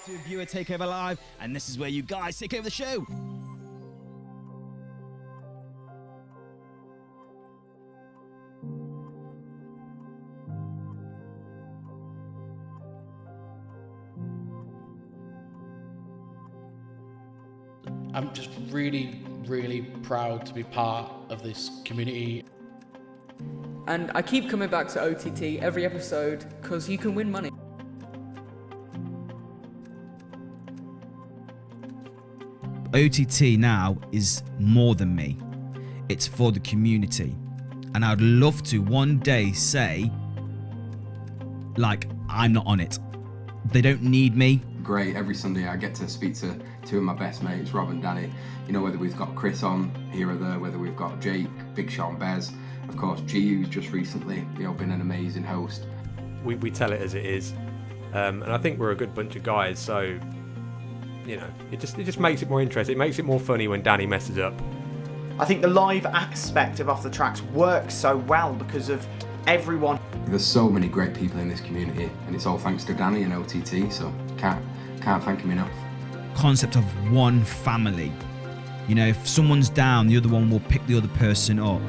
to Viewer Takeover Live, and this is where you guys take over the show. I'm just really, really proud to be part of this community. And I keep coming back to OTT every episode because you can win money. OTT now is more than me. It's for the community. And I'd love to one day say, like, I'm not on it. They don't need me. Great, every Sunday I get to speak to two of my best mates, Rob and Danny. You know, whether we've got Chris on here or there, whether we've got Jake, Big Sean Bez, of course GU's just recently, been an amazing host. We tell it as it is, and I think we're a good bunch of guys, so it just makes it more interesting. It makes it more funny when Danny messes up. I think the live aspect of Off the Tracks works so well because of everyone. There's so many great people in this community, and it's all thanks to Danny and OTT, so can't thank him enough. Concept of one family. If someone's down, the other one will pick the other person up.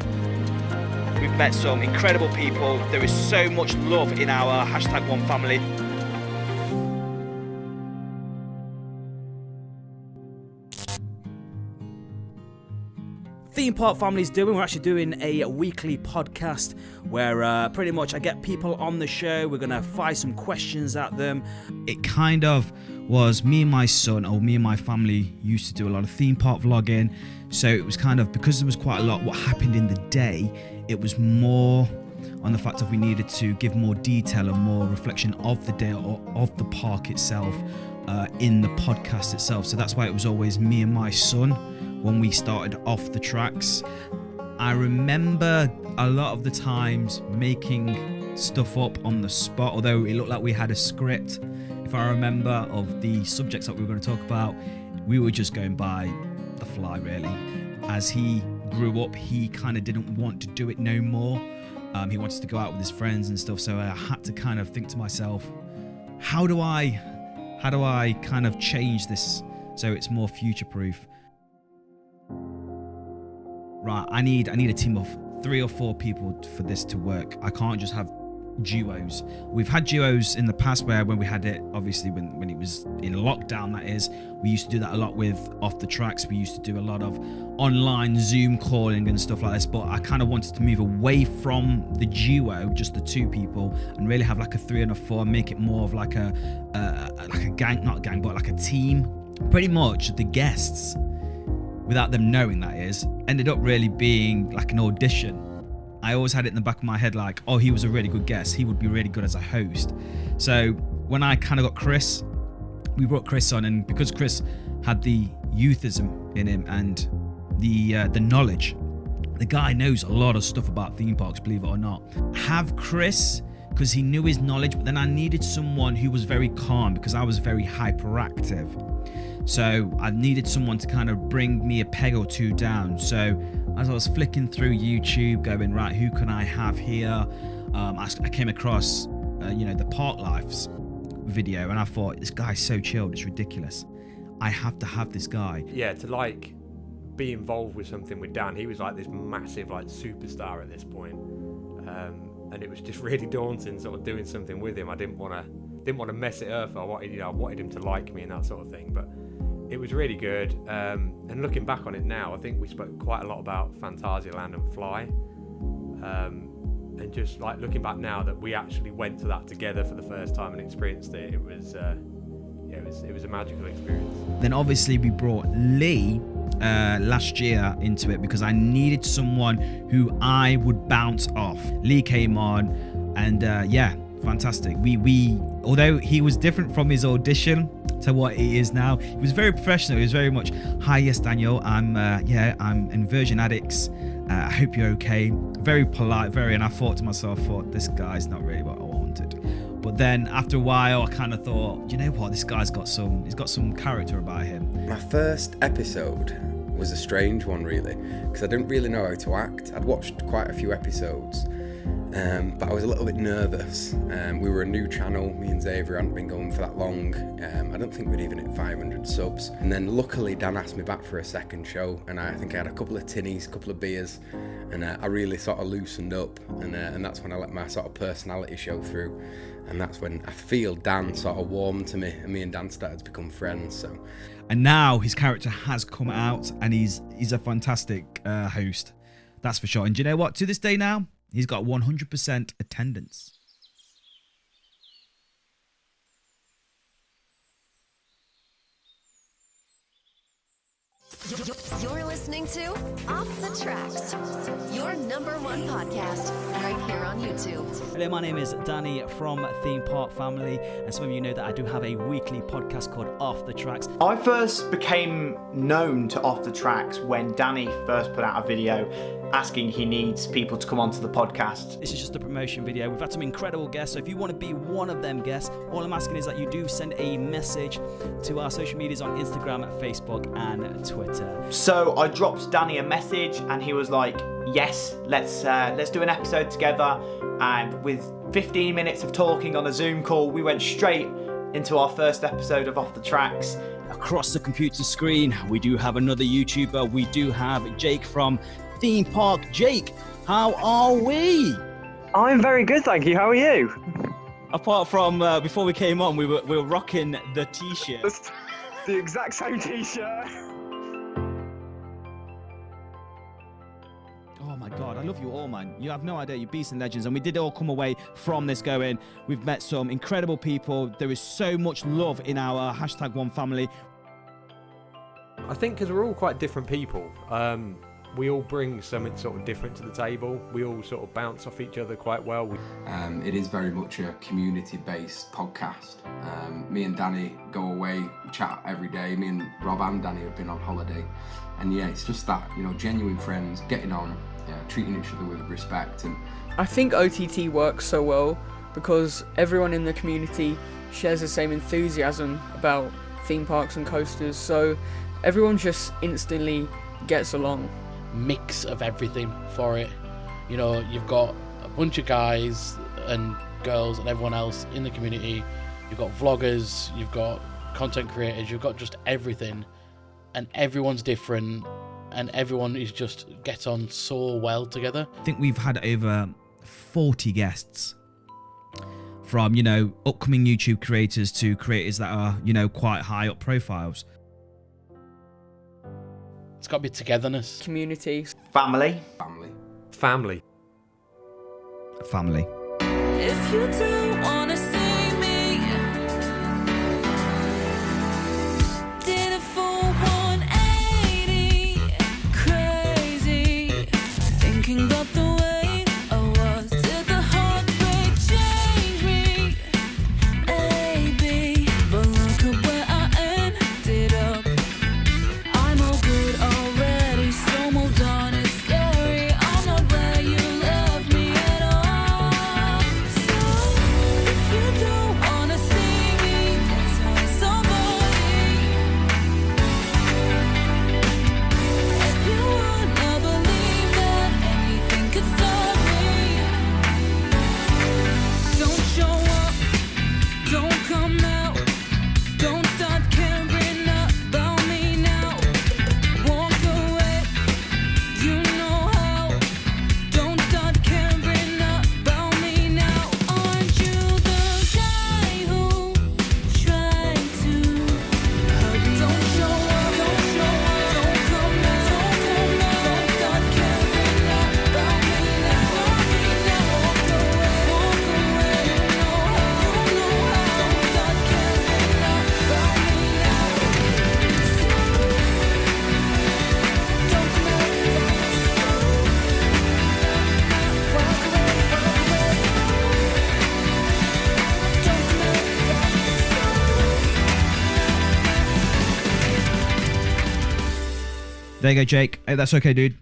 We've met some incredible people. There is so much love in our #OneFamily. Theme Park Family's doing. We're actually doing a weekly podcast where pretty much I get people on the show. We're going to fire some questions at them. It kind of was me and my son, or me and my family used to do a lot of theme park vlogging. So it was kind of, because there was quite a lot what happened in the day, it was more on the fact that we needed to give more detail and more reflection of the day or of the park itself in the podcast itself. So that's why it was always me and my son when we started Off the Tracks. I remember a lot of the times making stuff up on the spot, although it looked like we had a script. If I remember, of the subjects that we were going to talk about, we were just going by the fly, really. As he grew up, he kind of didn't want to do it no more. He wanted to go out with his friends and stuff, so I had to kind of think to myself, how do I kind of change this so it's more future-proof? Right, I need a team of 3 or 4 people for this to work. I can't just have duos. We've had duos in the past when we had it, obviously when it was in lockdown, that is. We used to do that a lot with Off the Tracks. We used to do a lot of online Zoom calling and stuff like this, but I kind of wanted to move away from the duo, just the 2 people, and really have like a 3 and a 4, make it more of like a gang, not a gang, but like a team. Pretty much the guests, without them knowing, that is, ended up really being like an audition. I always had it in the back of my head like, oh, he was a really good guest, he would be really good as a host. So when I kind of got Chris, we brought Chris on, and because Chris had the youthism in him and the knowledge, the guy knows a lot of stuff about theme parks, believe it or not. Have Chris, because he knew his knowledge, but then I needed someone who was very calm because I was very hyperactive. So I needed someone to kind of bring me a peg or 2 down. So as I was flicking through YouTube, going, right, who can I have here? I came across, the Park Lives video, and I thought, this guy's so chilled, it's ridiculous. I have to have this guy. Yeah, to be involved with something with Dan. He was like this massive superstar at this point, and it was just really daunting, sort of doing something with him. I didn't want to mess it up. I wanted him to like me and that sort of thing, but it was really good. And looking back on it now, I think we spoke quite a lot about Phantasialand and Fly. And just looking back now that we actually went to that together for the first time and experienced it, it was a magical experience. Then obviously we brought Lee last year into it because I needed someone who I would bounce off. Lee came on, and fantastic. We although he was different from his audition to what he is now, he was very professional. He was very much, hi, yes, Daniel, I'm Inversion Addicts. I hope you're okay. Very polite, and I thought to myself, this guy's not really what I wanted. But then after a while, I kind of thought, you know what, this guy's got some character about him. My first episode was a strange one, really, because I didn't really know how to act. I'd watched quite a few episodes, but I was a little bit nervous. We were a new channel, me and Xavier hadn't been going for that long. I don't think we'd even hit 500 subs. And then luckily Dan asked me back for a second show, and I think I had a couple of tinnies, a couple of beers, and I really sort of loosened up, and that's when I let my sort of personality show through. And that's when I feel Dan sort of warmed to me, and me and Dan started to become friends. So, and now his character has come out, and he's a fantastic host, that's for sure. And do you know what? To this day now, he's got 100% attendance. You're listening to Off the Tracks, your #1 podcast, right here on YouTube. Hello, my name is Danny from Theme Park Family, and some of you know that I do have a weekly podcast called Off the Tracks. I first became known to Off the Tracks when Danny first put out a video asking he needs people to come onto the podcast. This is just a promotion video. We've had some incredible guests, so if you want to be one of them guests, all I'm asking is that you do send a message to our social medias on Instagram, Facebook, and Twitter. So I dropped Danny a message, and he was like, "Yes, let's do an episode together." And with 15 minutes of talking on a Zoom call, we went straight into our first episode of Off the Tracks. Across the computer screen, we do have another YouTuber. We do have Jake from Theme Park. Jake, how are we? I'm very good, thank you. How are you? Apart from before we came on, we were rocking the t-shirt. That's the exact same t-shirt. Oh my God, I love you all, man. You have no idea, you're beasts and legends. And we did all come away from this going, we've met some incredible people. There is so much love in our #1 family. I think because we're all quite different people, we all bring something sort of different to the table. We all sort of bounce off each other quite well. It is very much a community-based podcast. Me and Danny go away, chat every day. Me and Rob and Danny have been on holiday. And yeah, it's just that, genuine friends, getting on, treating each other with respect. And I think OTT works so well because everyone in the community shares the same enthusiasm about theme parks and coasters, so everyone just instantly gets along. Mix of everything for it. You've got a bunch of guys and girls and everyone else in the community. You've got vloggers, you've got content creators, you've got just everything, and everyone's different, and everyone is just gets on so well together. I think we've had over 40 guests from, upcoming YouTube creators to creators that are, quite high up profiles. It's got to be togetherness. Community. Family. Family. Family. If you do wanna see me, did a full 180, crazy, thinking about the way I was. Did the heartbreak change me? Maybe, but look at where I ended up. I'm all good already, so moved on. It's scary. I'm not where you left me at all. So if you don't wanna see me, tell somebody. If you wanna believe that anything could stop me, don't show up, don't come out, don't start caring about me now. Walk away, you know how. Don't start caring about me now. Aren't you the guy who tried to hurt me? Don't show up, don't come out, don't start caring about me now. Walk away, you know how. Don't start caring about me now. Don't come out, walk away, don't come out. There you go, Jake. Hey, that's okay, dude.